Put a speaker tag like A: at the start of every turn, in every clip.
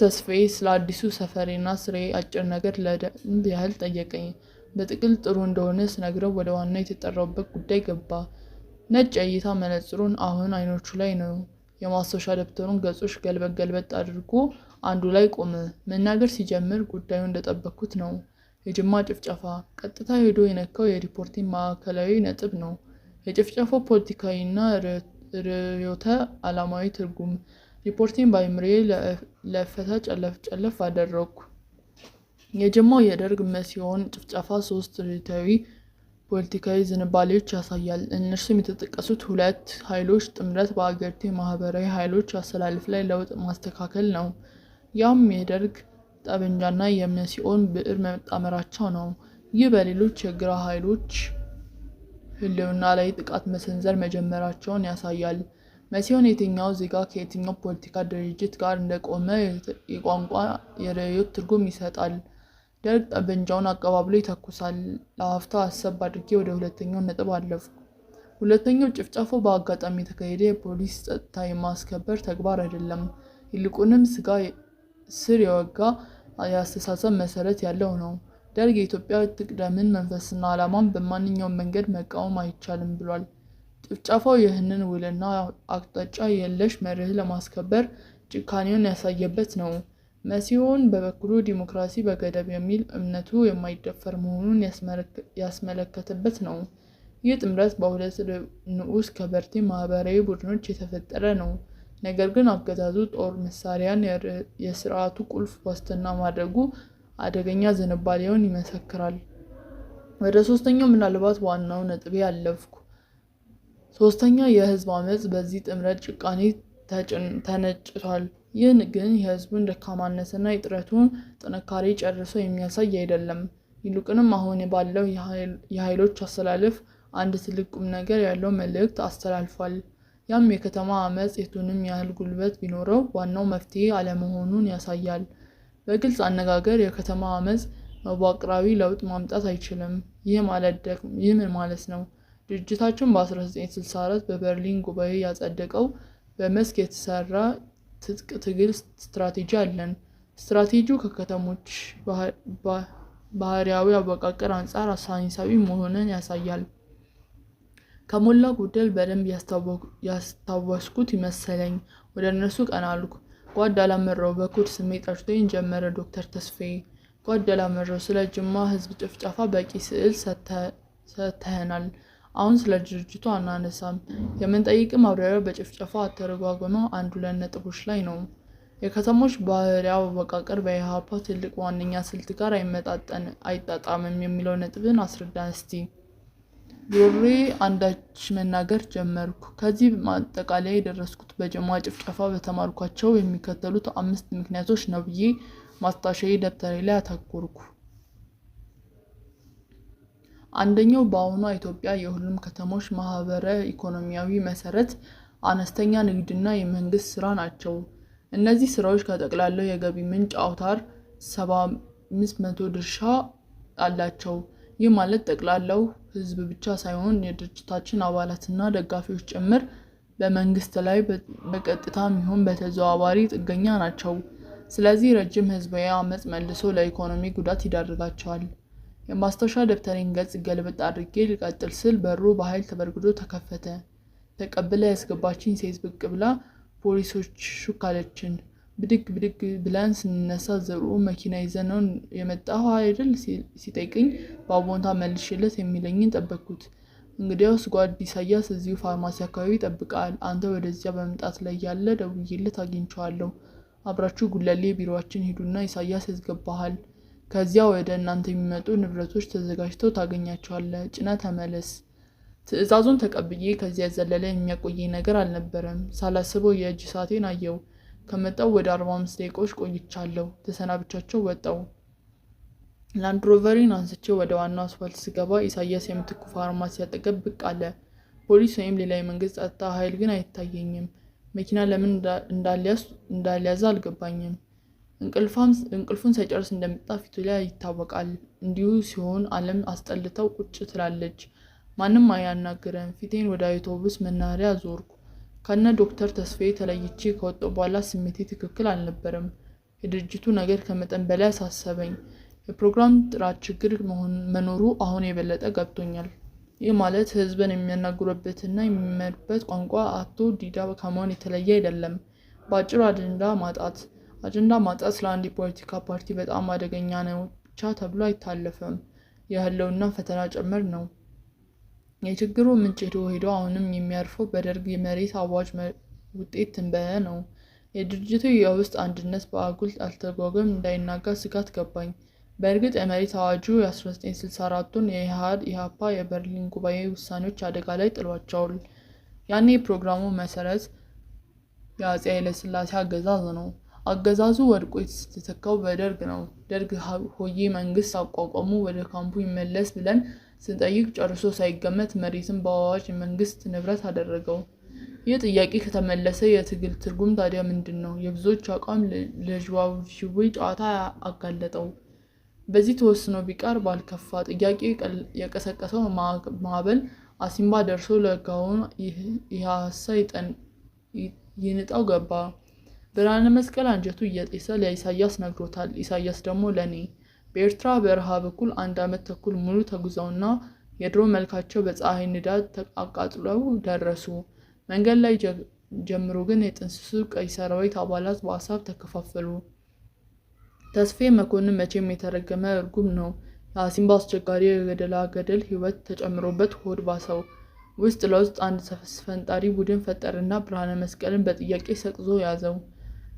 A: ተስፋዬ ስለ አዲሱ ሰፈሬና ስራዬ አጭር ነገር ለደንብ ያህል ጠየቀኝ። በጥቅል ጥሩ እንደሆነ ስነግረው ወደ ዋናው የተጠራውበት ጉዳይ ገባ። ነጭ የእይታ መነጽሩን አሁን አይኖቹ ላይ ነው። የማስታወሻ ደብተሩን ገጾች ገልበጥ አድርጎ አንዱ ላይ ቆመ። መናገር ሲጀምር ጉዳዩ እንደጠበቅኩት ነው። የጅማ ጭፍጨፋ ቀጥታ ሄዶ የነካው የሪፖርቴን ማዕከላዊ ነጥብ ነው። የጭፍጨፋው ፖለቲካዊና ርዕዮተ ዓለማዊ ትርጉም። ሪፖርቴን በአእምሮዬ ለእፈታ ጨለፍ አደረግኩ። የጅማው የደርግ መሲሆን ጭፍጨፋ 3 ርዕዮታዊ ፖለቲካዊ ዝንባሌዎች ያሳያል። እነርሱም የተጠቀሱት ሁለት ኃይሎች ጥምረት በአገሪቱ የማህበራዊ ኃይሎች አሰላለፍ ላይ ለውጥ ማስተካከል ነው። ያም የደርግ ጠበንጃና የመሲሆን ብዕር መጣመራቸው ነው። ይህ በሌሎች የግራ ኃይሎች ህልውና ላይ ጥቃት መሰንዘር መጀመራቸውን ያሳያል። መሲሆን የትኛው ዜጋ ከየትኛው ፖለቲካ ድርጅት ጋር እንደቆመ የቋንቋ የርዕዮት ትርጉም ይሰጣል። ደርግ ጠበንጃውን አቀባብሎ ይተኩሳል። ለአፍታ አሰብ አድርጌ ወደ ሁለተኛው ነጥብ አለፍኩ። ሁለተኛው ጭፍጨፋው በአጋጣሚ የተካሄደ የፖሊስ ጸጥታ የማስከበር ተግባር አይደለም። ይልቁንም ስር የወጋ የአስተሳሰብ መሰረት ያለው ነው። ደርግ የኢትዮጵያ ትቅደምን መንፈስና ዓላማን በማንኛውም መንገድ መቃወም አይቻልም ብሏል። ጭፍጨፋው ይህንን ውልና አቅጣጫ የለሽ መርህ ለማስከበር ጭካኔውን ያሳየበት ነው። መሲሆን በበኩሉ ዲሞክራሲ በገደብ የሚል እምነቱ የማይደፈር መሆኑን ያስመለከተበት ነው። ይህ ጥምረት በሁለት ንዑስ ከበርቴ ማህበራዊ ቡድኖች የተፈጠረ ነው። ነገር ግን አገዛዙ ጦር መሳሪያን የስርዓቱ ቁልፍ ዋስትና ማድረጉ አደገኛ ዝንባሌውን ይመሰክራል። ወደ ሶስተኛው ምናልባት ዋናው ነጥቤ አለፍኩ። ሶስተኛ የህዝብ አመጽ በዚህ ጥምረት ጭካኔ ተነጭቷል። ይህ ግን የህዝቡን ደካማነትና የጥረቱን ጥንካሬ ጨርሶ የሚያሳይ አይደለም። ይልቁንም አሁን ባለው የኃይሎች አሰላለፍ አንድ ትልቅ ቁም ነገር ያለው መልእክት አስተላልፏል። ያም የከተማ አመጽ የቱንም ያህል ጉልበት ቢኖረው ዋናው መፍትሄ አለመሆኑን ያሳያል። በግልጽ አነጋገር የከተማ አመጽ መዋቅራዊ ለውጥ ማምጣት አይችልም። ይህ ምን ማለት ነው? ድርጅታችን በ1964 በበርሊን ጉባኤ ያጸደቀው በመስክ የተሰራ ትጥቅ ትግል ስትራቴጂ አለን። ስትራቴጂው ከከተሞች ባህሪያዊ አወቃቀር አንጻር ሳይንሳዊ መሆኑን ያሳያል። ከሞላ ጎደል በደንብ ያስታወስኩት ይመስለኝ። ወደ እነሱ ቀና አልኩ። ጓድ አላምረው በኮድ ስሜ ጠርቶኝ ጀመረ። ዶክተር ተስፋዬ ጓድ አላምረው፣ ስለ ጅማ ህዝብ ጭፍጨፋ በቂ ስዕል ሰጥተኸናል። አሁን ስለ ድርጅቱ አናነሳም። የምንጠይቅ ማብራሪያ በጭፍጨፋ አተረጓጎማ 1-2 ነጥቦች ላይ ነው። የከተሞች ባህሪያዊ አወቃቀር በኢህአፓ ትልቅ ዋነኛ ስልት ጋር አይጣጣምም የሚለው ነጥብን አስረዳን እስቲ። ጆሮዬ አንዳች መናገር ጀመርኩ። ከዚህ ማጠቃለያ የደረስኩት በጅማ ጭፍጨፋ በተማርኳቸው የሚከተሉት 5 ምክንያቶች ነው ብዬ ማስታወሻዬ ደብተሬ ላይ አተኮርኩ። አንደኛው በአሁኗ ኢትዮጵያ የሁሉም ከተሞች ማህበራዊ ኢኮኖሚያዊ መሰረት አነስተኛ ንግድና የመንግስት ስራ ናቸው። እነዚህ ስራዎች ከጠቅላላው የገቢ ምንጭ አውታር 75% ድርሻ አላቸው። ይህ ማለት ጠቅላላው ህዝብ ብቻ ሳይሆን የድርጅታችን አባላትና ደጋፊዎች ጭምር በመንግስት ላይ በቀጥታም ይሁን በተዘዋዋሪ ጥገኛ ናቸው። ስለዚህ ረጅም ህዝባዊ አመጽ መልሶ ለኢኮኖሚ ጉዳት ይዳርጋቸዋል። የማስታወሻ ደብተሬን ገጽ ገልበጥ አድርጌ ልቀጥል ስል በሩ በኃይል ተበርግዶ ተከፈተ። ተቀብላ ያስገባችኝ ሴት ብቅ ብላ ፖሊሶች ሹክ አለችን። ብድግ ብለን ስንነሳ ዘሩ መኪና ይዘን ነው የመጣው አይደል ሲጠይቀኝ በአቦንታ መልሽለት የሚለኝን ጠበቅኩት። እንግዲያውስ ጓድ ኢሳያስ እዚሁ ፋርማሲ አካባቢ ይጠብቃል። አንተ ወደዚያ በመምጣት ላይ ያለ ደውዬለት አግኝቼዋለሁ። አብራችሁ ጉለሌ ቢሮአችን ሂዱና ኢሳያስ ያስገባሃል። ከዚያ ወደ እናንተ የሚመጡ ንብረቶች ተዘጋጅተው ታገኛቸዋለህ። ጭነህ ተመለስ። ትዕዛዙን ተቀብዬ ከዚያ ዘለለ የሚያቆየኝ ነገር አልነበረም። ሳላስበው የእጅ ሰዓቴን አየው። ከመጣው ወደ 45 ደቂቃዎች ቆይቻለሁ። ተሰናብቻቸው ወጣው። ላንድሮቨሪን አንስቼ ወደ ዋናው አስፋልት ስገባ ኢሳያስ የምትኩ ፋርማሲ አጠገብ ብቅ አለ። ፖሊስ ወይም ሌላ የመንግስት ጸጥታ ኃይል ግን አይታየኝም። መኪና ለምን እንዳልያዘ አልገባኝም። እንቅልፉን ሳይጨርስ እንደመጣ ፊቱ ላይ ይታወቃል። እንዲሁ ሲሆን ዓለም አስጠልተው ቁጭ ትላለች። ማንም አያናግረን። ፊቴን ወደ አውቶቡስ መናኸሪያ ዞርኩ። ከነ ዶክተር ተስፋዬ ተለይቼ ከወጣሁ በኋላ ስሜቴ ትክክል አልነበረም። የድርጅቱ ነገር ከመጠን በላይ አሳሰበኝ። የፕሮግራም ጥራት ችግር መኖሩ አሁን የበለጠ ገብቶኛል። ይህ ማለት ህዝብን የሚያናግሩበትና የሚመሩበት ቋንቋ አጥቶ ዲዳ ከመሆን የተለየ አይደለም። በአጭሩ አጀንዳ ማጣት ለአንድ የፖለቲካ ፓርቲ በጣም አደገኛ ነው ብቻ ተብሎ አይታለፍም። የህልውና ፈተና ጭምር ነው። የችግሩ ምንጭ ሄዶ አሁንም የሚያርፈው በደርግ የመሬት አዋጅ ውጤት ትንበያ ነው። የድርጅቱ የውስጥ አንድነት በአጉል አልተጓጎም እንዳይናጋ ስጋት ገባኝ። በእርግጥ የመሬት አዋጁ የ1964ቱን የኢህአፓ የበርሊን ጉባኤ ውሳኔዎች አደጋ ላይ ጥሏቸዋል። ያኔ የፕሮግራሙ መሰረት የአፄ ኃይለሥላሴ አገዛዝ ነው። አገዛዙ ወድቆ የተተካው በደርግ ነው። ደርግ ሆዬ መንግስት አቋቋሙ ወደ ካምፑ ይመለስ ብለን ስንጠይቅ ጨርሶ ሳይገመት መሬትን በአዋጅ የመንግስት ንብረት አደረገው። ይህ ጥያቄ ከተመለሰ የትግል ትርጉም ታዲያ ምንድን ነው? የብዙዎች አቋም ለዥዋዥዌ ጨዋታ አጋለጠው። በዚህ ተወስኖ ቢቀር ባልከፋ። ጥያቄ የቀሰቀሰው ማዕበል አሲምባ ደርሶ ለጋውን ኢህአሳ ይንጣው ገባ። ብርሃነ መስቀል አንጀቱ እየጤሰ ለኢሳያስ ነግሮታል። ኢሳያስ ደግሞ ለኔ በኤርትራ በረሃ በኩል 1 ዓመት ተኩል ሙሉ ተጉዘውና የድሮ መልካቸው በፀሐይ ንዳድ አቃጥለው ደረሱ። መንገድ ላይ ጀምሮ ግን የጥንስሱ ቀይ ሰራዊት አባላት በሀሳብ ተከፋፈሉ። ተስፋዬ መኮንን መቼም የተረገመ እርጉም ነው። የአሲምባ አስቸጋሪ የገደላ ገደል ህይወት ተጨምሮበት ሆድ ባሰው። ውስጥ ለውስጥ አንድ ፈንጣሪ ቡድን ፈጠርና ብርሃነ መስቀልን በጥያቄ ሰቅዞ ያዘው።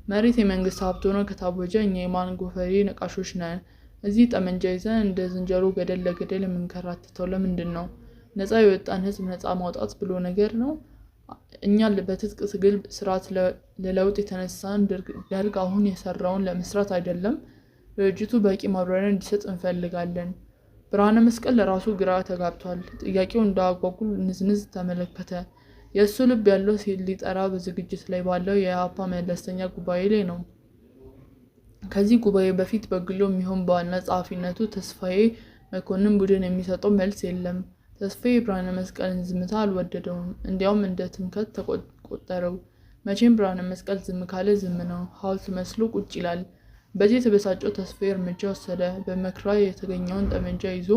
A: መሬት የመንግስት ሀብት ሆኖ ከታወጀ እኛ የማን ጎፈሬ ነቃሾች ነን? እዚህ ጠመንጃ ይዘን እንደ ዝንጀሮ ገደል ለገደል የምንከራተተው ለምንድን ነው? ነፃ የወጣን ህዝብ ነፃ ማውጣት ብሎ ነገር ነው? እኛ በትጥቅ ትግል ስርዓት ለለውጥ የተነሳን ደርግ አሁን የሰራውን ለመስራት አይደለም። ድርጅቱ በቂ ማብራሪያ እንዲሰጥ እንፈልጋለን። ብርሃነ መስቀል ለራሱ ግራ ተጋብቷል። ጥያቄው እንዳጓጉል ንዝንዝ ተመለከተ። የእሱ ልብ ያለው ሊጠራ በዝግጅት ላይ ባለው የኢህአፓ መለስተኛ ጉባኤ ላይ ነው። ከዚህ ጉባኤ በፊት በግሎ የሚሆን በዋና ጸሐፊነቱ ተስፋዬ መኮንን ቡድን የሚሰጠው መልስ የለም። ተስፋዬ ብርሃነ መስቀልን ዝምታ አልወደደውም። እንዲያውም እንደ ትምክህት ተቆጠረው። መቼም ብርሃነ መስቀል ዝም ካለ ዝም ነው፣ ሐውልት መስሎ ቁጭ ይላል። በዚህ የተበሳጨው ተስፋዬ እርምጃ ወሰደ። በመክራ የተገኘውን ጠመንጃ ይዞ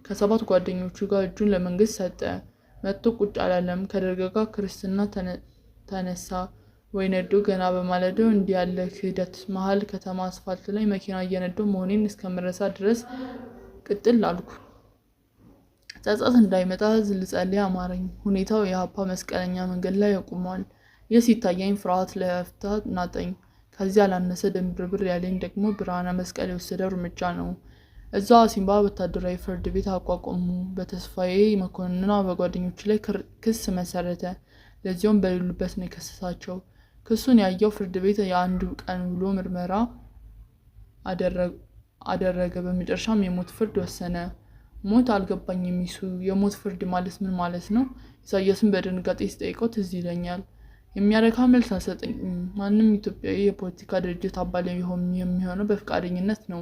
A: ከ7 ጓደኞቹ ጋር እጁን ለመንግስት ሰጠ። መጥቶ ቁጭ አላለም። ከደርግ ጋር ክርስትና ተነሳ ወይ ነዶ። ገና በማለዳው እንዲህ ያለ ክህደት መሀል ከተማ አስፋልት ላይ መኪና እየነዳሁ መሆኔን እስከምረሳ ድረስ ቅጥል አልኩ። ጸጸት እንዳይመጣ ልጸልይ አማረኝ። ሁኔታው የኢህአፓ መስቀለኛ መንገድ ላይ ያቆማል። ይህ ሲታየኝ ፍርሃት ለፍታ ናጠኝ። ከዚህ ያላነሰ ድንብርብር ያለኝ ደግሞ ብርሃነ መስቀል የወሰደው እርምጃ ነው። እዛው አሲምባ ወታደራዊ ፍርድ ቤት አቋቋሙ። በተስፋዬ መኮንንና በጓደኞቹ ላይ ክስ መሰረተ። ለዚያውም በሌሉበት ነው የከሰሳቸው። ክሱን ያየው ፍርድ ቤት የአንድ ቀን ውሎ ምርመራ አደረገ። በመጨረሻም የሞት ፍርድ ወሰነ። ሞት አልገባኝም። የሞት ፍርድ ማለት ምን ማለት ነው? ኢሳያስን በድንጋጤ ሲጠይቀው ትዝ ይለኛል። የሚያረካ መልስ አልሰጠኝም። ማንም ኢትዮጵያዊ የፖለቲካ ድርጅት አባል የሚሆነው በፈቃደኝነት ነው።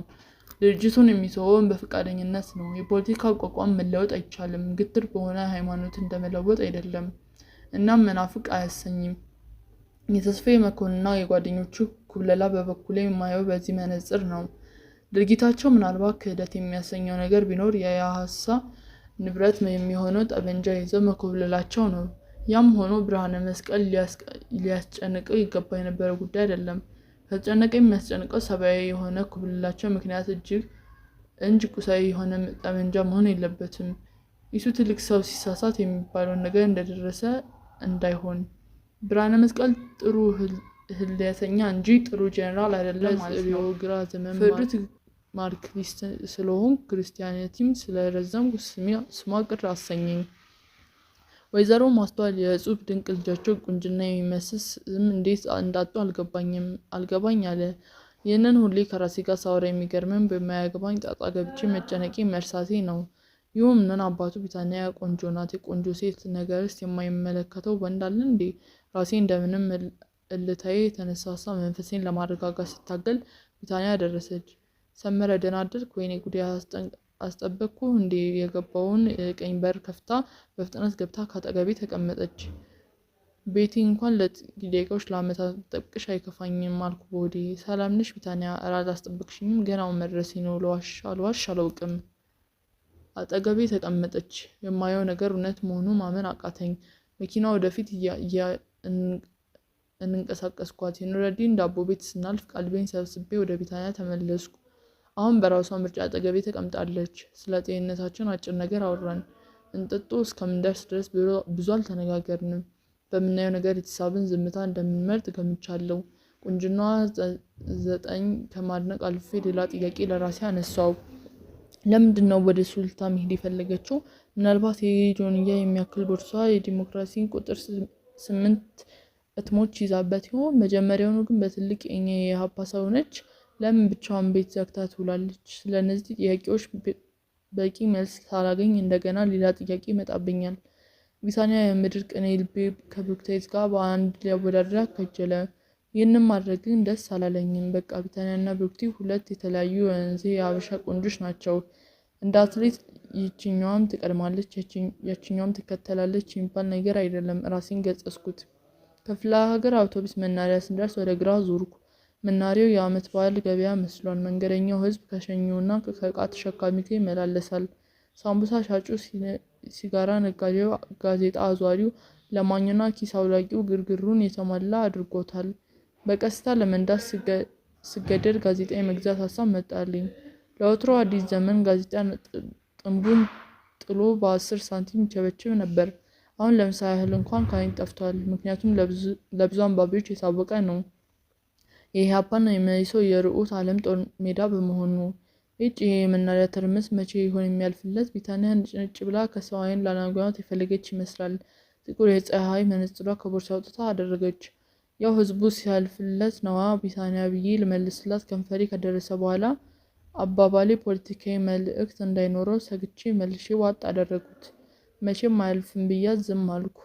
A: ድርጅቱን የሚተወውን በፈቃደኝነት ነው። የፖለቲካ አቋቋም መለወጥ አይቻልም። ግትር በሆነ ሃይማኖት እንደመለወጥ አይደለም። እናም መናፍቅ አያሰኝም። የተስፋዬ መኮንንና የጓደኞቹ ኩብለላ በበኩሌ የማየው በዚህ መነጽር ነው። ድርጊታቸው ምናልባት ክህደት የሚያሰኘው ነገር ቢኖር የኢህአሳ ንብረት የሚሆነው ጠመንጃ ይዘው መኮብለላቸው ነው። ያም ሆኖ ብርሃነ መስቀል ሊያስጨንቀው ይገባ የነበረ ጉዳይ አይደለም። ከተጨነቀ የሚያስጨንቀው ሰብአዊ የሆነ ኩብለላቸው ምክንያት እንጂ ቁሳዊ የሆነ ጠመንጃ መሆን የለበትም። ይሱ ትልቅ ሰው ሲሳሳት የሚባለውን ነገር እንደደረሰ እንዳይሆን። ብርሃነ መስቀል ጥሩ ህልያተኛ እንጂ ጥሩ ጄኔራል አይደለም ማለት ነው። ግራ ዘመን ፍርድ ማርክሲስት ስለሆን ክርስቲያኒቲም ስለረዘምኩ ስሟ ቅር አሰኘኝ። ወይዘሮ ማስተዋል የጽሑፍ ድንቅ ልጃቸው ቁንጅና የሚመስል ስም እንዴት እንዳጡ አልገባኝ አለ። ይህንን ሁሌ ከራሴ ጋር ሳወራ የሚገርመኝ በማያገባኝ ጣጣ ገብቼ መጨነቄ መርሳቴ ነው። ይሁን ምን አባቱ ቢታንያ ቆንጆ ናት። የቆንጆ ሴት ነገርስ የማይመለከተው ወንድ አለ እንዴ? ራሴ እንደምንም እልታዬ የተነሳሳ መንፈሴን ለማረጋጋት ስታገል ቢታንያ ደረሰች። ሰመረ ደህና አደርክ? ወይኔ ጉዴ አስጠበቅኩ እንዴ? የገባውን ቀኝ በር ከፍታ በፍጥነት ገብታ ካጠገቤ ተቀመጠች። ቤቲ እንኳን ለጥቂት ደቂቃዎች ለዓመታት ብጠብቅሽ አይከፋኝም አልኩ በሆዴ። ሰላም ነሽ ቢታንያ? እራት አስጠበቅሽኝም? ገናውን መድረሴ ነው። ልዋሽ አላውቅም። አጠገቤ ተቀመጠች። የማየው ነገር እውነት መሆኑ ማመን አቃተኝ። መኪና ወደፊት እንንቀሳቀስኳት። የኑረዲን ዳቦ ቤት ስናልፍ ቀልቤን ሰብስቤ ወደ ቢታንያ ተመለስኩ። አሁን በራሷ ምርጫ አጠገቤ ተቀምጣለች። ስለ ጤንነታችን አጭር ነገር አወራን። እንጥጦ እስከምንደርስ ድረስ ብዙ አልተነጋገርንም። በምናየው ነገር የተሳብን ዝምታ እንደምንመርጥ ገምቻለሁ። ቁንጅናዋ 9 ከማድነቅ አልፌ ሌላ ጥያቄ ለራሴ አነሳው። ለምንድን ነው ወደ ሱሉልታ መሄድ የፈለገችው? ምናልባት የጆንያ የሚያክል ቦርሷ የዲሞክራሲን ቁጥር 8 እትሞች ይዛበት ይሆን? መጀመሪያውኑ ግን በትልቅ የኛ የኢሃፓ ሰው ነች። ለምን ብቻዋን ቤት ዘግታ ትውላለች? ስለነዚህ ጥያቄዎች በቂ መልስ ሳላገኝ እንደገና ሌላ ጥያቄ ይመጣብኛል። ቢታንያ የምድር ቅኔ ልቤ ከብሩክታይት ጋር በአንድ ሊያወዳድራት ከጀለ። ይህንን ማድረግ ግን ደስ አላለኝም። በቃ ቢታንያና ብሩክቲ ሁለት የተለያዩ ወንዜ የሀበሻ ቆንጆች ናቸው። እንደ አትሌት ይችኛዋም ትቀድማለች ያችኛዋም ትከተላለች የሚባል ነገር አይደለም። ራሴን ገጸስኩት። ከፍለ ሀገር አውቶቡስ መናሪያ ስንደርስ ወደ ግራ ዞርኩ። መናሪያው የዓመት በዓል ገበያ መስሏል። መንገደኛው ህዝብ ከሸኚውና ከዕቃ ተሸካሚው ጋር ይመላለሳል። ሳምቡሳ ሻጩ፣ ሲጋራ ነጋዴው፣ ጋዜጣ አዟሪው፣ ለማኙና ኪስ አውላቂው ግርግሩን የተሟላ አድርጎታል። በቀስታ ለመንዳት ስገደድ ጋዜጣ የመግዛት ሀሳብ መጣልኝ። ለወትሮ አዲስ ዘመን ጋዜጣ ጥንቡን ጥሎ በ10 ሳንቲም ይቸበችብ ነበር። አሁን ለምሳ ያህል እንኳን ከዓይን ጠፍቷል። ምክንያቱም ለብዙ አንባቢዎች የታወቀ ነው። የኢሃፓና የመኢሶ የርዕዮተ ዓለም ጦር ሜዳ በመሆኑ። ይህ የመናሪያ ትርምስ መቼ ይሆን የሚያልፍለት? ቢታንያ ነጭ ብላ ከሰው ዓይን ላለመግባት የፈለገች ይመስላል። ጥቁር የፀሐይ መነጽሯ ከቦርሳ አውጥታ አደረገች። ያው ህዝቡ ሲያልፍለት ነዋ ቢታንያ ብዬ ልመልስላት ከንፈሬ ከደረሰ በኋላ አባባሌ ፖለቲካዊ መልእክት እንዳይኖረው ሰግቼ መልሼ ዋጥ አደረጉት። መቼም አያልፍም ብያት ዝም አልኩ።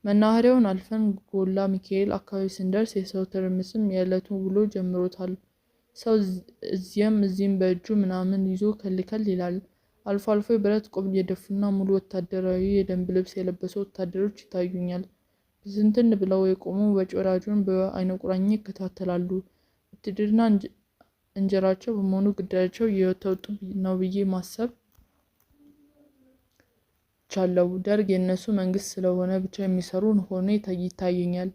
A: መናኸሪያውን አልፈን ጎላ ሚካኤል አካባቢ ስንደርስ የሰው ትርምስም የዕለቱን ውሎ ጀምሮታል። ሰው እዚያም እዚህም በእጁ ምናምን ይዞ ከልከል ይላል። አልፎ አልፎ የብረት ቆብ የደፉና ሙሉ ወታደራዊ የደንብ ልብስ የለበሱ ወታደሮች ይታዩኛል። ብትንትን ብለው የቆሙ ወጭወራጁን በአይነቁራኛ ይከታተላሉ። ውትድርና እንጀራቸው በመሆኑ ግዳጃቸው እየተወጡ ነው ብዬ ማሰብ ቻለው። ደርግ የነሱ መንግስት ስለሆነ ብቻ የሚሰሩ ሆኖ ይታየኛል።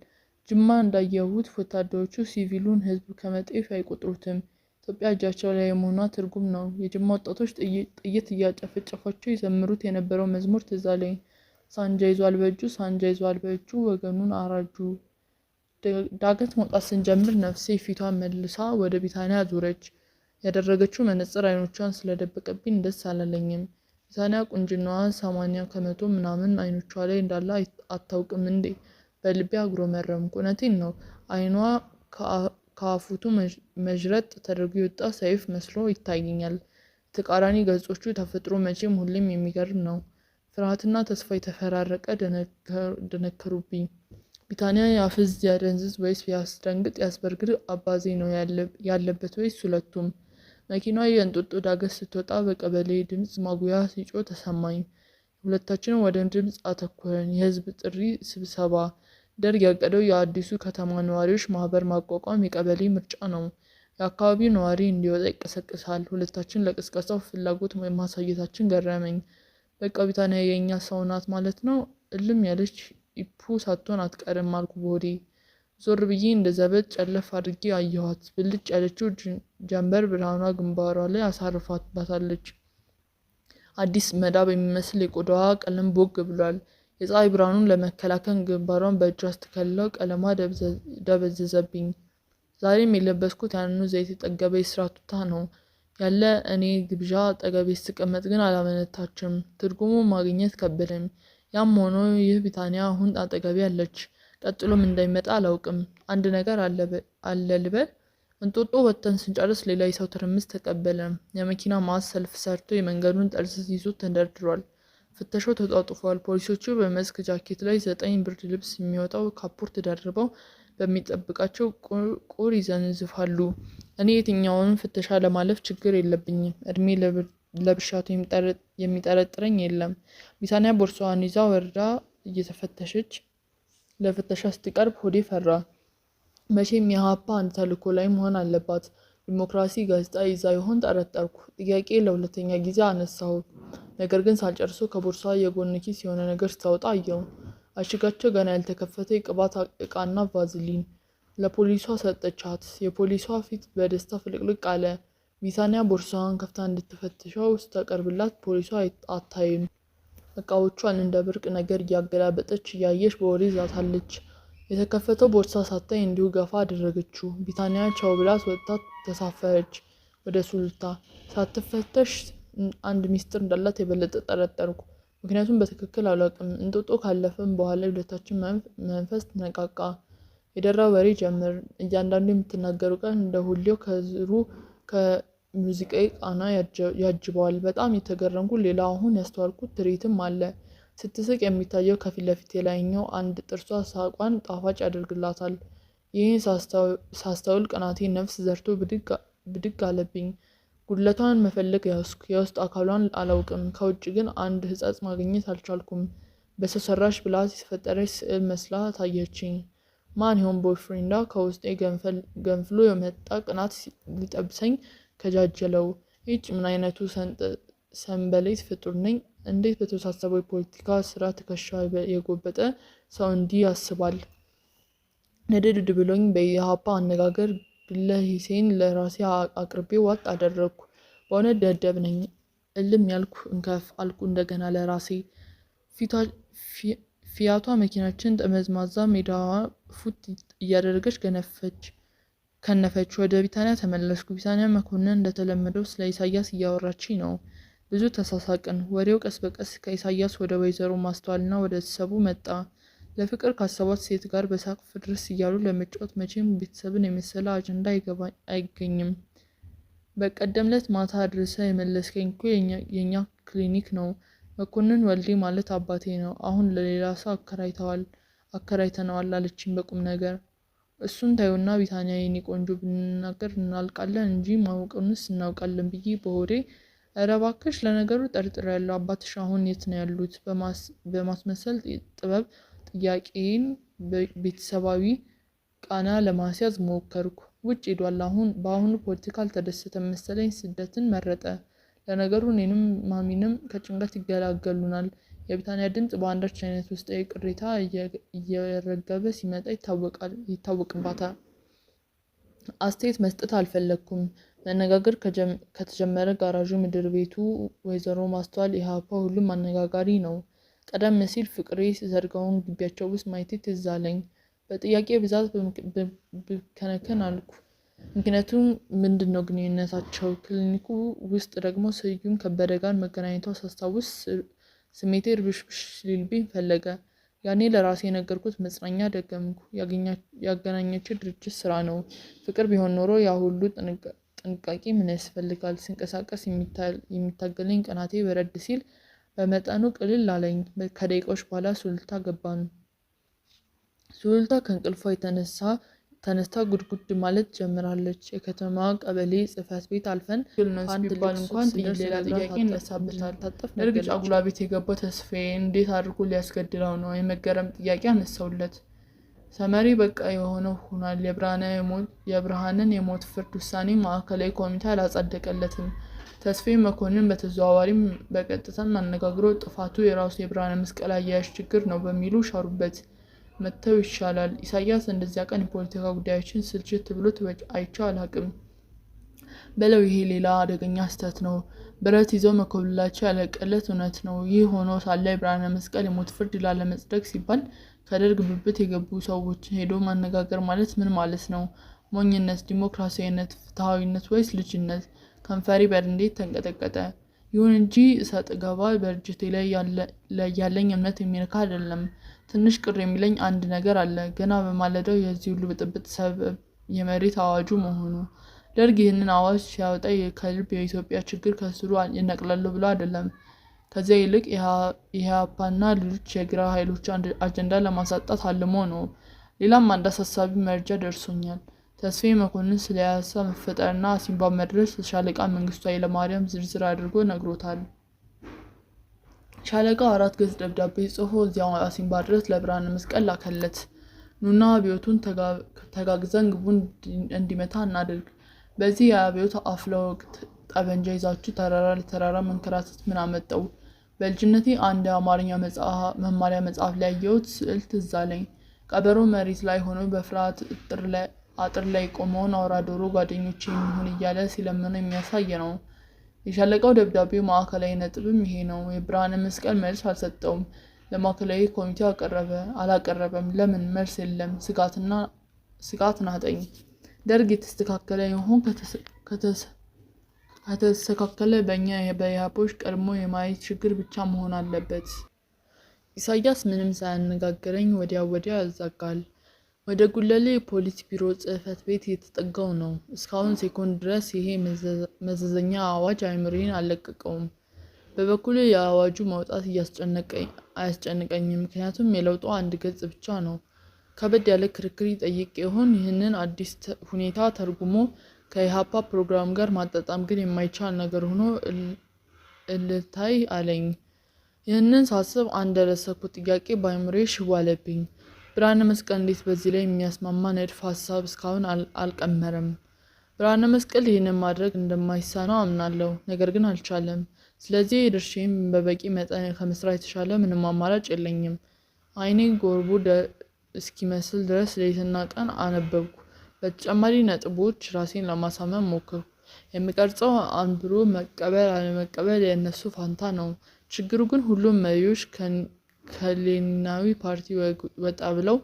A: ጅማ እንዳየሁት ወታደሮቹ ሲቪሉን ህዝብ ከመጤፍ አይቆጥሩትም። ኢትዮጵያ እጃቸው ላይ የመሆኗ ትርጉም ነው። የጅማ ወጣቶች ጥይት እያጨፈጨፏቸው ይዘምሩት የነበረው መዝሙር ትዝ አለኝ። ሳንጃ ይዟል በእጁ፣ ሳንጃ ይዟል በእጁ፣ ወገኑን አራጁ። ዳገት መውጣት ስንጀምር ነፍሴ ፊቷን መልሳ ወደ ቢታንያ ዞረች። ያደረገችው መነጽር አይኖቿን ስለደበቀብኝ ደስ አላለኝም። ቢታንያ ቁንጅናዋ 80 ከመቶ ምናምን አይኖቿ ላይ እንዳለ አታውቅም እንዴ? በልቤ አጉረመረምኩ። እውነቴን ነው። አይኗ ከአፉቱ መዥረጥ ተደርጎ የወጣ ሰይፍ መስሎ ይታየኛል። ተቃራኒ ገጾቹ ተፈጥሮ መቼም ሁሌም የሚገርም ነው። ፍርሃትና ተስፋ የተፈራረቀ ደነከሩብኝ። ቢታንያ ያፍዝ ያደንዝዝ ወይስ ያስደንግጥ ያስበርግድ አባዜ ነው ያለበት ወይስ ሁለቱም? መኪናዋ የእንጦጦ ዳገት ስትወጣ በቀበሌ ድምፅ ማጉያ ሲጮህ ተሰማኝ። ሁለታችንም ወደ ድምፅ አተኮረን። የህዝብ ጥሪ ስብሰባ። ደርግ ያቀደው የአዲሱ ከተማ ነዋሪዎች ማህበር ማቋቋም የቀበሌ ምርጫ ነው። የአካባቢው ነዋሪ እንዲወጣ ይቀሰቅሳል። ሁለታችን ለቅስቀሳው ፍላጎት ማሳየታችን ገረመኝ። በቃ ቢታንያ የኛ ሰው ናት ማለት ነው። እልም ያለች ኢፑ ሳትሆን አትቀርም አልኩ በሆዴ። ዞር ብዬ እንደ ዘበት ጨለፍ አድርጌ አየኋት። ብልጭ ያለችው ጀንበር ብርሃኗ ግንባሯ ላይ አሳርፋባታለች። አዲስ መዳብ የሚመስል የቆዳዋ ቀለም ቦግ ብሏል። የፀሐይ ብርሃኑን ለመከላከል ግንባሯን በእጇ ስትከልለው ቀለሟ ደበዘዘብኝ። ዛሬም የለበስኩት ያንኑ ዘይት የጠገበ የስራ ቱታ ነው። ያለ እኔ ግብዣ አጠገቤ ስትቀመጥ ግን አላመነታችም። ትርጉሙን ማግኘት ከበደኝ። ያም ሆኖ ይህ ቢታንያ አሁን አጠገቤ አለች። ቀጥሎም እንዳይመጣ አላውቅም። አንድ ነገር አለ ልበል። እንጦጦ ወጥተን ስንጨርስ ሌላ የሰው ትርምስ ተቀበለ። የመኪና ማስ ሰልፍ ሰርቶ የመንገዱን ጠርዝ ይዞ ተንደርድሯል። ፍተሻው ተጧጡፏል። ፖሊሶቹ በመስክ ጃኬት ላይ 9 ብርድ ልብስ የሚወጣው ካፖርት ደርበው በሚጠብቃቸው ቁር ይዘንዝፋሉ። እኔ የትኛውንም ፍተሻ ለማለፍ ችግር የለብኝም። እድሜ ለብሻቱ የሚጠረጥረኝ የለም። ቢታንያ ቦርሳዋን ይዛ ወርዳ እየተፈተሸች ለፍተሻ ስትቀርብ ሆዴ ፈራ። መቼም የኢህአፓ አንድ ተልዕኮ ላይ መሆን አለባት። ዲሞክራሲ ጋዜጣ ይዛ ይሆን ጠረጠርኩ። ጥያቄ ለሁለተኛ ጊዜ አነሳሁ። ነገር ግን ሳልጨርሰው ከቦርሳዋ የጎን ኪስ የሆነ ነገር ስታወጣ አየሁ። አሽጋቸው ገና ያልተከፈተ የቅባት ዕቃና ቫዝሊን። ለፖሊሷ ሰጠቻት። የፖሊሷ ፊት በደስታ ፍልቅልቅ አለ። ቢታንያ ቦርሳዋን ከፍታ እንድትፈትሸው ስታቀርብላት ፖሊሷ አታይም። ዕቃዎቿን እንደ ብርቅ ነገር እያገላበጠች እያየች በወሬ ዛታለች። የተከፈተው ቦርሳ ሳታይ እንዲሁ ገፋ አደረገችው። ቢታንያ ቻው ብላት ወጥታ ተሳፈረች ወደ ሱሉልታ። ሳትፈተሽ አንድ ሚስጥር እንዳላት የበለጠ ጠረጠርኩ። ምክንያቱም በትክክል አላውቅም። እንጦጦ ካለፈም በኋላ የሁለታችን መንፈስ ተነቃቃ። የደራ ወሬ ጀመር። እያንዳንዱ የምትናገረው ቃል እንደ ሁሌው ከዝሩ ከሙዚቃዊ ቃና ያጅበዋል። በጣም የተገረምኩ ሌላ አሁን ያስተዋልኩት ትርኢትም አለ። ስትስቅ የሚታየው ከፊት ለፊት የላይኛው አንድ ጥርሷ ሳቋን ጣፋጭ ያደርግላታል። ይህን ሳስተውል ቅናቴ ነፍስ ዘርቶ ብድግ አለብኝ። ጉድለቷን መፈለግ ያዝኩ። የውስጥ አካሏን አላውቅም። ከውጭ ግን አንድ ሕጸጽ ማግኘት አልቻልኩም። በሰው ሰራሽ ብልሃት የተፈጠረች ስዕል መስላ ታየችኝ። ማን ይሆን ቦይፍሬንዷ? ከውስጤ ገንፍሎ የመጣ ቅናት ሊጠብሰኝ ከጃጀለው። ይህች ምን አይነቱ ሰንበሌጥ ፍጡር ነኝ? እንዴት በተወሳሰበው የፖለቲካ ስራ ትከሻ የጎበጠ ሰው እንዲህ ያስባል? ንድድ ብሎኝ በኢህአፓ አነጋገር ግለ ሂሴን ለራሴ አቅርቤ ዋጥ አደረግኩ። በእውነት ደደብ ነኝ። እልም ያልኩ እንከፍ አልኩ እንደገና ለራሴ። ፊያቷ መኪናችን ጠመዝማዛ ሜዳዋ ፉት እያደረገች ከነፈች። ወደ ቢታንያ ተመለስኩ። ቢታንያ መኮንን እንደተለመደው ስለ ኢሳያስ እያወራችኝ ነው። ብዙ ተሳሳቅን። ወሬው ቀስ በቀስ ከኢሳያስ ወደ ወይዘሮ ማስተዋልና ወደ ቤተሰቡ መጣ። ለፍቅር ካሰቧት ሴት ጋር በሳቅ ፍድርስ እያሉ ለመጫወት መቼም ቤተሰብን የመሰለ አጀንዳ አይገኝም። በቀደምለት ማታ አድርሰ የመለስከኝ እኮ የኛ ክሊኒክ ነው። መኮንን ወልዴ ማለት አባቴ ነው። አሁን ለሌላ ሰው አከራይተነዋል አለችኝ በቁም ነገር። እሱን ታዩና ቢታንያ የኔ ቆንጆ ብንናገር እናልቃለን እንጂ ማወቅንስ እናውቃለን ብዬ በሆዴ ኧረ እባክሽ ለነገሩ ጠርጥሬያለሁ። አባትሽ አሁን የት ነው ያሉት? በማስመሰል ጥበብ ጥያቄን ቤተሰባዊ ቃና ለማስያዝ ሞከርኩ። ውጭ ሄዷል። በአሁኑ ፖለቲካ አልተደሰተም መሰለኝ። ስደትን መረጠ። ለነገሩ እኔንም ማሚንም ከጭንቀት ይገላገሉናል። የቢታንያ ድምፅ በአንዳች አይነት ውስጣዊ ቅሬታ እየረገበ ሲመጣ ይታወቅባታል። አስተያየት መስጠት አልፈለግኩም። መነጋገር ከተጀመረ ጋራዡ፣ ምድር ቤቱ፣ ወይዘሮ ማስተዋል፣ ኢህአፓ ሁሉም አነጋጋሪ ነው። ቀደም ሲል ፍቅሬ ዘርጋውን ግቢያቸው ውስጥ ማየቴ ትዝ አለኝ። በጥያቄ ብዛት ብከነከን አልኩ። ምክንያቱም ምንድነው ግንኙነታቸው? ክሊኒኩ ውስጥ ደግሞ ስዩም ከበደ ጋር መገናኘቷ ሳስታውስ ስሜቴ ርብሽብሽ ሊልብኝ ፈለገ። ያኔ ለራሴ የነገርኩት መጽናኛ ደገምኩ። ያገናኘችው ድርጅት ስራ ነው። ፍቅር ቢሆን ኖሮ ያ ሁሉ ጥንቃቄ ምን ያስፈልጋል? ሲንቀሳቀስ የሚታገለኝ ቅናቴ በረድ ሲል በመጠኑ ቅልል አለኝ። ከደቂቃዎች በኋላ ሱሉልታ ገባን። ሱሉልታ ከእንቅልፏ ተነስታ ጉድጉድ ማለት ጀምራለች። የከተማ ቀበሌ ጽሕፈት ቤት አልፈን አንድ ባል እንኳን ሌላ ጥያቄ ይነሳበታል። እርግጥ ጫጉላ ቤት የገባው ተስፋዬ እንዴት አድርጎ ሊያስገድለው ነው? የመገረም ጥያቄ አነሳውለት። ሰመሪ በቃ የሆነው ሆኗል። የብርሃንን የሞት ፍርድ ውሳኔ ማዕከላዊ ኮሚቴ አላጸደቀለትም። ተስፋዬ መኮንን በተዘዋዋሪም በቀጥታም አነጋግሮ ጥፋቱ የራሱ የብርሃነ መስቀል አያያዥ ችግር ነው በሚሉ ሻሩበት። መተው ይሻላል። ኢሳያስ እንደዚያ ቀን የፖለቲካ ጉዳዮችን ስልችት ብሎት አይቼው አላቅም በለው። ይሄ ሌላ አደገኛ ስህተት ነው። ብረት ይዘው መኮብለላቸው ያለቀለት እውነት ነው። ይህ ሆኖ ሳለ የብርሃነ መስቀል የሞት ፍርድ ላለመጽደቅ ሲባል ከደርግ ብብት የገቡ ሰዎችን ሄዶ ማነጋገር ማለት ምን ማለት ነው? ሞኝነት፣ ዲሞክራሲያዊነት፣ ፍትሐዊነት ወይስ ልጅነት? ከንፈሬ በንዴት ተንቀጠቀጠ። ይሁን እንጂ እሰጥ ገባ በድርጅቴ ላይ ያለኝ እምነት የሚነካ አይደለም። ትንሽ ቅር የሚለኝ አንድ ነገር አለ። ገና በማለዳው የዚህ ሁሉ ብጥብጥ ሰበብ የመሬት አዋጁ መሆኑ። ደርግ ይህንን አዋጅ ሲያወጣ ከልብ የኢትዮጵያ ችግር ከስሩ ይነቅላለሁ ብሎ አይደለም። ከዚያ ይልቅ ኢህአፓና ሌሎች የግራ ኃይሎች አጀንዳ ለማሳጣት አልሞ ነው። ሌላም አንድ አሳሳቢ መረጃ ደርሶኛል። ተስፋዬ መኮንን ስለ ኢያሳ መፈጠርና አሲምባ መድረስ ሻለቃ መንግስቱ ኃይለማርያም ዝርዝር አድርጎ ነግሮታል። ሻለቃው 4 ገጽ ደብዳቤ ጽፎ እዚያው አሲምባ ድረስ ለብርሃነ መስቀል ላከለት። ኑና አብዮቱን ተጋግዘን ግቡን እንዲመታ እናድርግ። በዚህ የአብዮት አፍላ ወቅት ጠበንጃ ይዛችሁ ተራራ ለተራራ መንከራተት ምን አመጣው? በልጅነቴ አንድ የአማርኛ መማሪያ መጽሐፍ ላይ ያየሁት ስዕል ትዝ አለኝ። ቀበሮ መሬት ላይ ሆኖ በፍርሃት አጥር ላይ ቆመውን አውራ ዶሮ ጓደኞቼ የሚሆን እያለ ሲለምነው የሚያሳይ ነው። የሻለቃው ደብዳቤው ማዕከላዊ ነጥብም ይሄ ነው። የብርሃነ መስቀል መልስ አልሰጠውም። ለማዕከላዊ ኮሚቴው አላቀረበም። ለምን? መልስ የለም። ስጋት ናጠኝ። ደርግ የተስተካከለ ይሆን? ከተስተካከለ በእኛ በኢህአፓዎች ቀድሞ የማየት ችግር ብቻ መሆን አለበት። ኢሳያስ ምንም ሳያነጋግረኝ ወዲያ ያዛጋል። ወደ ጉለሌ የፖሊስ ቢሮ ጽሕፈት ቤት የተጠጋው ነው። እስካሁን ሴኮንድ ድረስ ይሄ መዘዘኛ አዋጅ አይምሮዬን አልለቀቀውም። በበኩሌ የአዋጁ መውጣት አያስጨንቀኝም። ምክንያቱም የለውጡ አንድ ገጽ ብቻ ነው። ከበድ ያለ ክርክር ይጠይቅ ይሆን? ይህንን አዲስ ሁኔታ ተርጉሞ ከኢህአፓ ፕሮግራም ጋር ማጣጣም ግን የማይቻል ነገር ሆኖ እልታይ አለኝ። ይህንን ሳስብ አንድ ያላሰብኩት ጥያቄ በአይምሮዬ ሽው አለብኝ። ብርሃነ መስቀል እንዴት በዚህ ላይ የሚያስማማ ንድፈ ሀሳብ እስካሁን አልቀመረም? ብርሃነ መስቀል ይህንን ማድረግ እንደማይሳነው አምናለሁ፣ ነገር ግን አልቻለም። ስለዚህ የድርሻዬን በበቂ መጠን ከመስራት የተሻለ ምንም አማራጭ የለኝም። አይኔ ጎርቦ እስኪመስል ድረስ ሌትና ቀን አነበብኩ። በተጨማሪ ነጥቦች ራሴን ለማሳመን ሞክርኩ። የሚቀርጸው አንብሮ መቀበል አለመቀበል የእነሱ ፋንታ ነው። ችግሩ ግን ሁሉም መሪዎች ከሌኒናዊ ፓርቲ ወጣ ብለው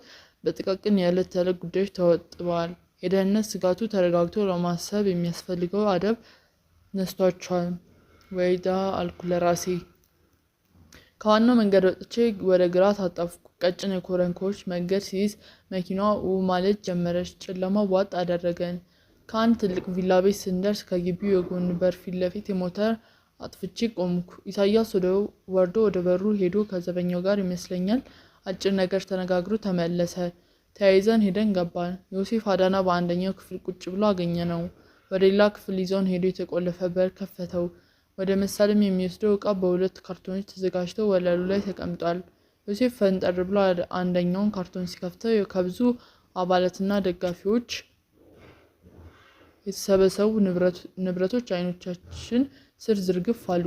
A: በጥቃቅን የዕለት ተዕለት ጉዳዮች ተወጥበዋል። የደህንነት ስጋቱ ተረጋግቶ ለማሰብ የሚያስፈልገው አደብ ነስቷቸዋል። ወይዳ አልኩ ለራሴ። ከዋናው መንገድ ወጥቼ ወደ ግራ ታጠፍኩ። ቀጭን የኮረኮንች መንገድ ሲይዝ መኪናዋ ማለት ጀመረች። ጨለማው ዋጥ አደረገን። ከአንድ ትልቅ ቪላ ቤት ስንደርስ ከግቢው የጎን በር ፊት ለፊት የሞተር አጥፍቼ ቆምኩ። ኢሳያስ ወርዶ ወደ በሩ ሄዶ ከዘበኛው ጋር ይመስለኛል አጭር ነገር ተነጋግሮ ተመለሰ። ተያይዘን ሄደን ገባን። ዮሴፍ አዳና በአንደኛው ክፍል ቁጭ ብሎ አገኘነው። ወደ ሌላ ክፍል ይዞን ሄዶ የተቆለፈ በር ከፈተው። ወደ መሳለም የሚወስደው ዕቃ በሁለት ካርቶኖች ተዘጋጅቶ ወለሉ ላይ ተቀምጧል። ዮሴፍ ፈንጠር ብሎ አንደኛውን ካርቶን ሲከፍተው ከብዙ አባላትና ደጋፊዎች የተሰበሰቡ ንብረቶች አይኖቻችን ስር ዝርግፍ አሉ።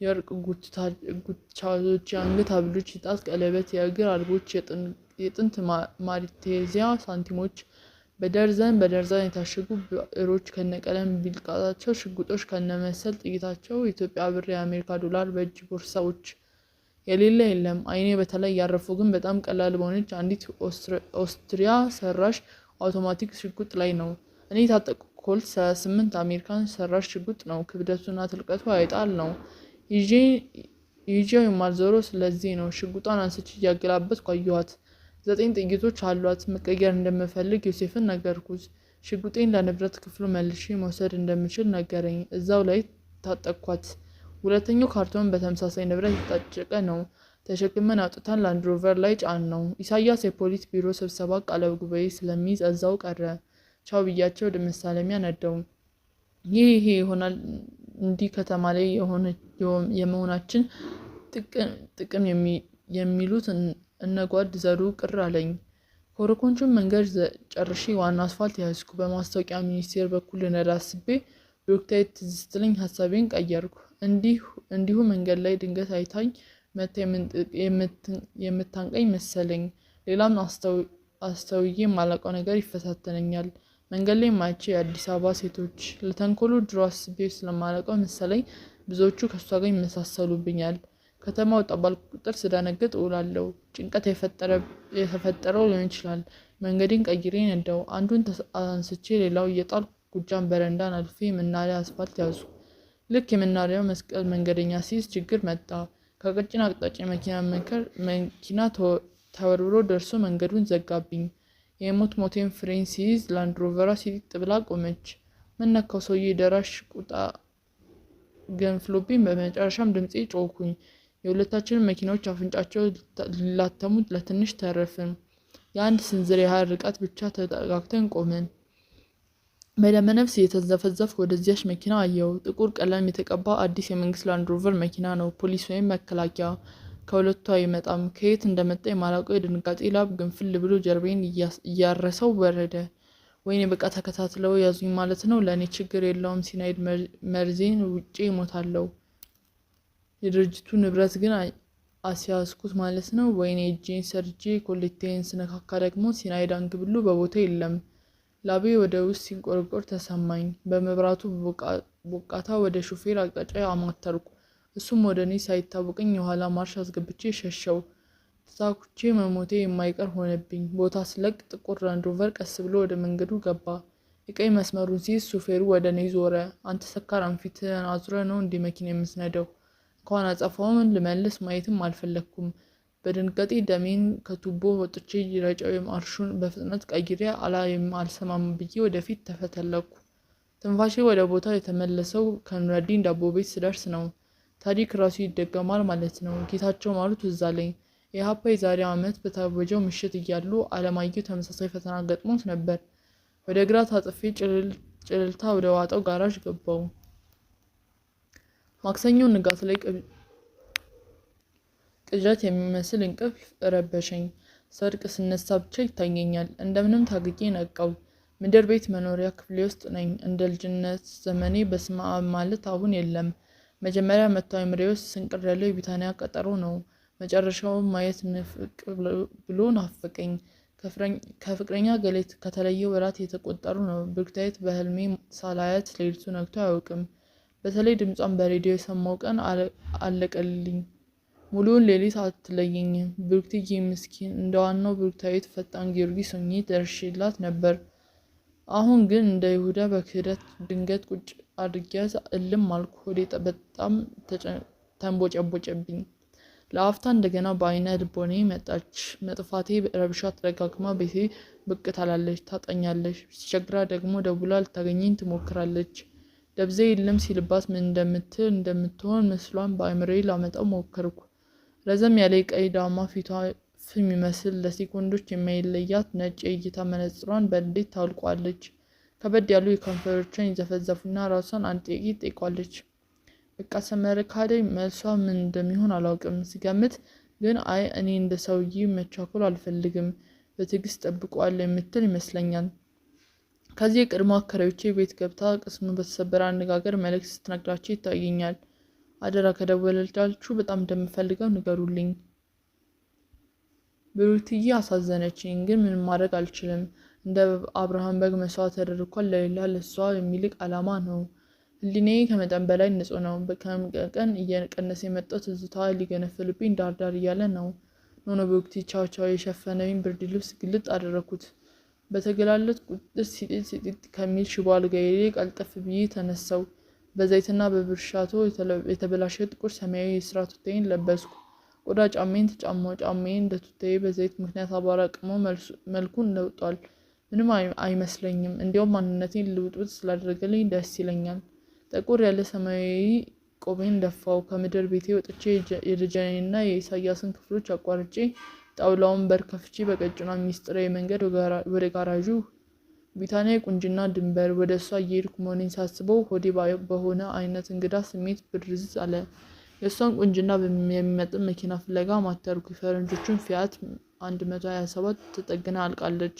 A: የወርቅ ጉትቻዎች፣ የአንገት ሐብሎች፣ የጣት ቀለበት፣ የእግር አልቦች፣ የጥንት ማሪቴዚያ ሳንቲሞች፣ በደርዘን የታሸጉ ብዕሮች ከነቀለም ቢልቃጣቸው፣ ሽጉጦች ከነመሰል ጥይታቸው፣ የኢትዮጵያ ብር፣ የአሜሪካ ዶላር፣ በእጅ ቦርሳዎች የሌለ የለም። አይኔ በተለይ ያረፈው ግን በጣም ቀላል በሆነች አንዲት ኦስትሪያ ሰራሽ አውቶማቲክ ሽጉጥ ላይ ነው። እኔ የታጠቁት ኮልት 38 አሜሪካን ሰራሽ ሽጉጥ ነው። ክብደቱና ትልቀቱ አይጣል ነው። ይዤው የማልዞረው ስለዚህ ነው። ሽጉጧን አንስቼ እያገላበጥኩ አየኋት። 9 ጥይቶች አሏት። መቀየር እንደምፈልግ ዮሴፍን ነገርኩት። ሽጉጤን ለንብረት ክፍሉ መልሼ መውሰድ እንደምችል ነገረኝ። እዛው ላይ ታጠቅኳት። ሁለተኛው ካርቶን በተመሳሳይ ንብረት የታጨቀ ነው። ተሸክመን አውጥተን ላንድሮቨር ላይ ጫን ነው። ኢሳያስ የፖሊስ ቢሮ ስብሰባ ቃለ ጉባኤ ስለሚይዝ እዛው ቀረ። ቻው ብያቸው ወደ መሳለሚያ ነደው። ይሄ ይሆናል እንዲህ ከተማ ላይ የመሆናችን ጥቅም የሚሉት እነጓድ ዘሩ ቅር አለኝ። ኮረኮንቹን መንገድ ጨርሼ ዋና አስፋልት ያዝኩ። በማስታወቂያ ሚኒስቴር በኩል ልነዳ አስቤ ዶክተር ትዝ ስትለኝ ሀሳቤን ቀየርኩ። እንዲሁ መንገድ ላይ ድንገት አይታኝ መታ የምታንቀኝ መሰለኝ። ሌላም አስተውዬ የማላውቀው ነገር ይፈታተነኛል። መንገድ ላይ ማይቼ የአዲስ አበባ ሴቶች ለተንኮሉ ድሮ አስቤው ስለማላውቀው መሰለኝ ብዙዎቹ ከሷ ጋር ይመሳሰሉብኛል። ከተማ ወጣ ባልኩ ቁጥር ስደነግጥ እውላለሁ። ጭንቀት የተፈጠረው ሊሆን ይችላል። መንገዴን ቀይሬ ነዳው። አንዱን አንስቼ ሌላው እየጣልኩ ጉጃን በረንዳን አልፌ የመናሪያ አስፋልት ያዙ። ልክ የመናሪያው መስቀል መንገደኛ ሲይዝ ችግር መጣ። ከቀጭን አቅጣጫ መኪና ተወርብሮ ደርሶ መንገዱን ዘጋብኝ። የሞቴን ፍሬን ሲይዝ ላንድሮቨሯ ሲጢጥ ብላ ቆመች። ምን ነካው ሰውዬ? ደራሽ ቁጣ ገንፍሎብኝ በመጨረሻም ድምፄ ጮኩኝ። የሁለታችንን መኪናዎች አፍንጫቸው ሊላተሙት ለትንሽ ተረፍን። የአንድ ስንዝር ያህል ርቀት ብቻ ተጠጋግተን ቆምን። በደመነፍስ እየተዘፈዘፍኩ ወደዚያች መኪና አየሁ። ጥቁር ቀለም የተቀባ አዲስ የመንግስት ላንድሮቨር መኪና ነው። ፖሊስ ወይም መከላከያ። ከሁለቱ አይመጣም። ከየት እንደመጣ የማላውቀው የድንጋጤ ላብ ግንፍል ብሎ ጀርባዬን እያረሰው ወረደ። ወይኔ በቃ ተከታትለው ያዙኝ ማለት ነው። ለእኔ ችግር የለውም። ሲናይድ መርዜን ውጬ እሞታለሁ። የድርጅቱ ንብረት ግን አስያዝኩት ማለት ነው። ወይኔ እጄን ሰርጄ ኮሌቴን ስነካካ ደግሞ ሲናይድ አንግብሉ በቦታው የለም። ላቤ ወደ ውስጥ ሲንቆረቆር ተሰማኝ። በመብራቱ ቦቃታ ወደ ሹፌር አቅጣጫ አማተርኩ። እሱም ወደ እኔ ሳይታወቀኝ የኋላ ማርሽ አስገብቼ ሸሸው። ተሳኩቼ መሞቴ የማይቀር ሆነብኝ። ቦታ ስለቅ ጥቁር ላንድሮቨር ቀስ ብሎ ወደ መንገዱ ገባ። የቀይ መስመሩን ሲይዝ ሹፌሩ ወደ እኔ ዞረ። አንተ ሰካራም ፊትህን አዙረህ ነው እንዲህ መኪና የምትነዳው? እንኳን አጸፋውን ልመልስ ማየትም አልፈለግኩም። በድንጋጤ ደሜን ከቱቦ ወጥቼ ረጫው ማርሹን በፍጥነት ቀይሬ አላይም አልሰማም ብዬ ወደፊት ተፈተለኩ። ትንፋሼ ወደ ቦታው የተመለሰው ከኑረዲን ዳቦ ቤት ስደርስ ነው። ታሪክ ራሱ ይደገማል ማለት ነው። ጌታቸው ማሩ ትዝ አለኝ። የኢሃፓ የዛሬ ዓመት በታወጀው ምሽት እያሉ አለማየሁ ተመሳሳይ ፈተና ገጥሞት ነበር። ወደ ግራ ታጥፌ ጭልልታ ወደ ዋጠው ጋራዥ ገባው። ማክሰኞ ንጋት ላይ ቅዠት የሚመስል እንቅልፍ ረበሸኝ። ሰርቅ ስነሳ ብቻ ይታየኛል። እንደምንም ታግዬ ነቃው። ምድር ቤት መኖሪያ ክፍሌ ውስጥ ነኝ። እንደ ልጅነት ዘመኔ በስመ አብ ማለት አሁን የለም። መጀመሪያ መጥቶ አይምሬ ውስጥ ስንቅር ያለው የቢታንያ ቀጠሮ ነው። መጨረሻውን ማየት ንፍቅ ብሎ ናፈቀኝ። ከፍቅረኛ ገሌት ከተለየ ወራት የተቆጠሩ ነው። ብሩክታይት በህልሜ ሳላያት ሌሊቱ ነግቶ አያውቅም። በተለይ ድምጿን በሬዲዮ የሰማው ቀን አለቀልኝ። ሙሉውን ሌሊት አትለየኝም። ብሩክትዬ ምስኪን፣ እንደዋናው ብሩክታይት ፈጣን ጊዮርጊስ ሆኜ ደርሼላት ነበር። አሁን ግን እንደ ይሁዳ በክህደት ድንገት ቁጭ አድርጊያት እልም አልኩ። ሆዴ በጣም ተንቦጨቦጨብኝ። ለአፍታ እንደገና በአይነ ልቦኔ መጣች። መጥፋቴ ረብሻ ተደጋግማ ቤቴ ብቅ ታላለች፣ ታጠኛለች። ሲቸግራ ደግሞ ደውላ ልታገኘኝ ትሞክራለች። ደብዜ የለም ሲልባት ምን እንደምትሆን ምስሏን በአይምሬ ላመጣው ሞከርኩ። ረዘም ያለ ቀይ ዳማ ፊቷ ፍም ይመስል ለሴኮንዶች የማይለያት ነጭ የእይታ መነጽሯን በንዴት ታውልቋለች። ከበድ ያሉ የከንፈሮቿን ይዘፈዘፉና ራሷን አንድ ጥቂት ጠይቋለች። በቃ ሰመረ ካደኝ። መልሷ ምን እንደሚሆን አላውቅም። ሲገምት ግን አይ እኔ እንደ ሰውዬ መቻኮል አልፈልግም፣ በትዕግስት ጠብቀዋለሁ የምትል ይመስለኛል። ከዚህ የቅድሞ አከራዮቼ ቤት ገብታ ቅስሙ በተሰበረ አነጋገር መልእክት ስትነግራቸው ይታየኛል። አደራ ከደወለላችሁ በጣም እንደምፈልገው ንገሩልኝ። ብሩክትዬ አሳዘነችኝ፣ ግን ምንም ማድረግ አልችልም። እንደ አብርሃም በግ መስዋዕት ተደርጓል። ለሌላ ለሷ የሚልቅ ዓላማ ነው። ህሊናዬ ከመጠን በላይ ንጹህ ነው። ቀን እየቀነሰ የመጣው ትዝታ ሊገነፍልብኝ ዳርዳር እያለ ነው። ኖኖ ብሩክቲ ቻው ቻው። የሸፈነኝ ብርድ ልብስ ግልጥ አደረኩት። በተገላለጥ ቁጥር ሲጢጥ ከሚል ሽቦ አልጋዬ ቀልጠፍ ብዬ ተነሳው። በዘይትና በብርሻቶ የተበላሸ ጥቁር ሰማያዊ የስራ ቱታዬን ለበስኩ። ቆዳ ጫሜን ተጫማው። ጫሜን እንደ ቱታዬ በዘይት ምክንያት አባራቅሞ መልኩን ለውጧል። ምንም አይመስለኝም። እንዲያውም ማንነቴን ልውጥውጥ ስላደረገልኝ ደስ ይለኛል። ጠቁር ያለ ሰማያዊ ቆቤን ደፋው። ከምድር ቤቴ ወጥቼ የደጀኔና የኢሳያስን ክፍሎች አቋርጬ ጣውላውን በር ከፍቼ በቀጭኗ ሚስጥራዊ መንገድ ወደ ጋራዡ። ቢታንያ የቁንጅና ድንበር። ወደ እሷ እየሄድኩ መሆኔን ሳስበው ሆዴ በሆነ አይነት እንግዳ ስሜት ብርዝ አለ። የእሷን ቁንጅና የሚመጥን መኪና ፍለጋ ማተርኩ። የፈረንጆቹን ፊያት 127 ተጠግና አልቃለች።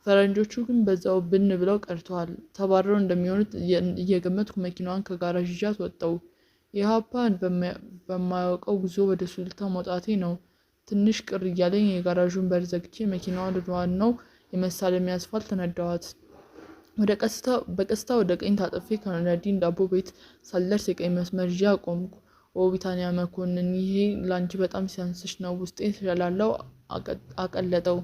A: ፈረንጆቹ ግን በዛው ብን ብለው ቀርተዋል። ተባረው እንደሚሆኑት እየገመትኩ መኪናዋን ከጋራዥ ይዣት ወጣው። ኢሃፓን በማያውቀው ጉዞ ወደ ሱሉልታ መውጣቴ ነው ትንሽ ቅር እያለኝ። የጋራዡን በር ዘግቼ መኪናዋን ወደ ዋናው የመሳለሚያ አስፋልት ነዳኋት። በቀስታ ወደ ቀኝ ታጥፌ ከኑረዲን ዳቦ ቤት ሳልደርስ የቀኝ መስመር ይዤ አቆምኩ። ኦ ቢታንያ መኮንን፣ ይሄ ላንቺ በጣም ሲያንስሽ ነው። ውስጤ ሸላላው አቀለጠው።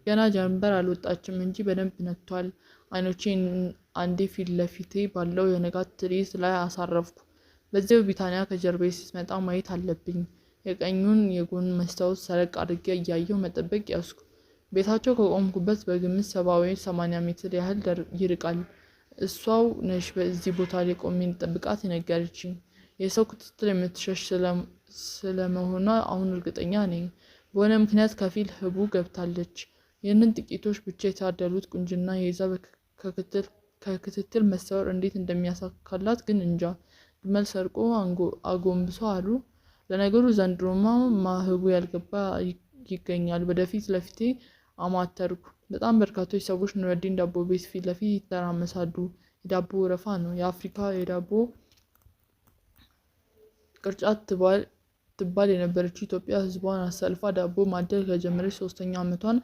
A: ገና ጀንበር አልወጣችም እንጂ በደንብ ነክቷል። አይኖቼን አንዴ ፊት ለፊቴ ባለው የንጋት ትርኢት ላይ አሳረፍኩ። በዚያው ቢታንያ ከጀርባዬ ስትመጣ ማየት አለብኝ። የቀኙን የጎን መስታወት ሰረቅ አድርጌ እያየሁ መጠበቅ ያዝኩ። ቤታቸው ከቆምኩበት በግምት 70-80 ሜትር ያህል ይርቃል። እሷው ነሽ በዚህ ቦታ ላይ ቆሜ እንድጠብቃት የነገረችኝ። የሰው ክትትል የምትሸሽ ስለመሆኗ አሁን እርግጠኛ ነኝ። በሆነ ምክንያት ከፊል ህቡ ገብታለች። ይህንን ጥቂቶች ብቻ የታደሉት ቁንጅና የይዛ ከክትትል መሰወር እንዴት እንደሚያሳካላት ግን እንጃ። ግመል ሰርቆ አጎንብሶ አሉ። ለነገሩ ዘንድሮማ ማህቡ ያልገባ ይገኛል። ወደፊት ለፊቴ አማተርኩ። በጣም በርካቶች ሰዎች ኑረዲን ዳቦ ቤት ፊት ለፊት ይተራመሳሉ። የዳቦ ወረፋ ነው። የአፍሪካ የዳቦ ቅርጫት ትባል የነበረችው ኢትዮጵያ ህዝቧን አሰልፋ ዳቦ ማደል ከጀመረች 3ኛ ዓመቷን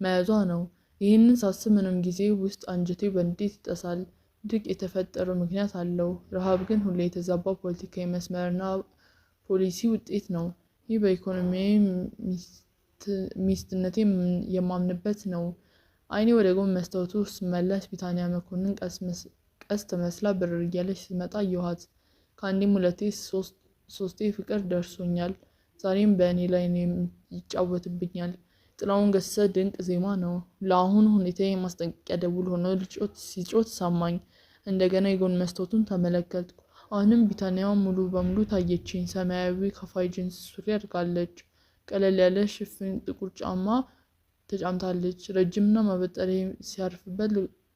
A: መያዟ ነው። ይህንን ሳስብ ምንም ጊዜ ውስጥ አንጀቴ በንዴት ይጠሳል። ድቅ የተፈጠረው ምክንያት አለው። ረሃብ ግን ሁሌ የተዛባ ፖለቲካዊ መስመርና ፖሊሲ ውጤት ነው። ይህ በኢኮኖሚያዊ ሚስትነቴ የማምንበት ነው። አይኔ ወደ ጎን መስታወቱ ስመለስ ቢታንያ መኮንን ቀስት መስላ ብርር እያለች ስትመጣ አየኋት። ከአንዴም ሶስቴ ፍቅር ደርሶኛል። ዛሬም በእኔ ላይ ይጫወትብኛል። ጥላሁን ገሰሰ ድንቅ ዜማ ነው። ለአሁኑ ሁኔታ የማስጠንቀቂያ ደውል ሆኖ ሲጮት ሰማኝ። እንደገና የጎን መስታወቱን ተመለከትኩ። አሁንም ቢታንያ ሙሉ በሙሉ ታየችኝ። ሰማያዊ ከፋይ ጂንስ ሱሪ አድርጋለች። ቀለል ያለ ሽፍን ጥቁር ጫማ ተጫምታለች። ረጅምና ማበጠሪያ ሲያርፍበት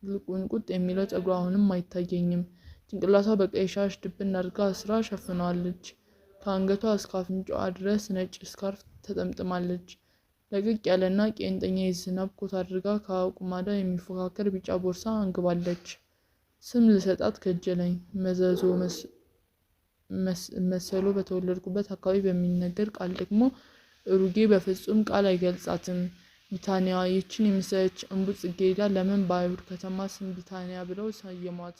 A: ልቁንቁጥ የሚለው ፀጉሯ አሁንም አይታየኝም። ጭንቅላቷ በቀይ ሻሽ ድብን አድርጋ አስራ ሸፍነዋለች። ከአንገቷ እስከ አፍንጫዋ ድረስ ነጭ ስካርፍ ተጠምጥማለች። ለቀቅ ያለና ቄንጠኛ የዝናብ ኮት አድርጋ ከአቁማዳ የሚፎካከር ቢጫ ቦርሳ አንግባለች። ስም ልሰጣት ከጀለኝ። መዘዞ መሰሎ በተወለድኩበት አካባቢ በሚነገር ቃል ደግሞ እሩጌ በፍጹም ቃል አይገልጻትም። ቢታንያ ይችን የመሰለች እንቡጥ ጽጌረዳ ለምን በአይሁድ ከተማ ስም ቢታንያ ብለው ሰየሟት?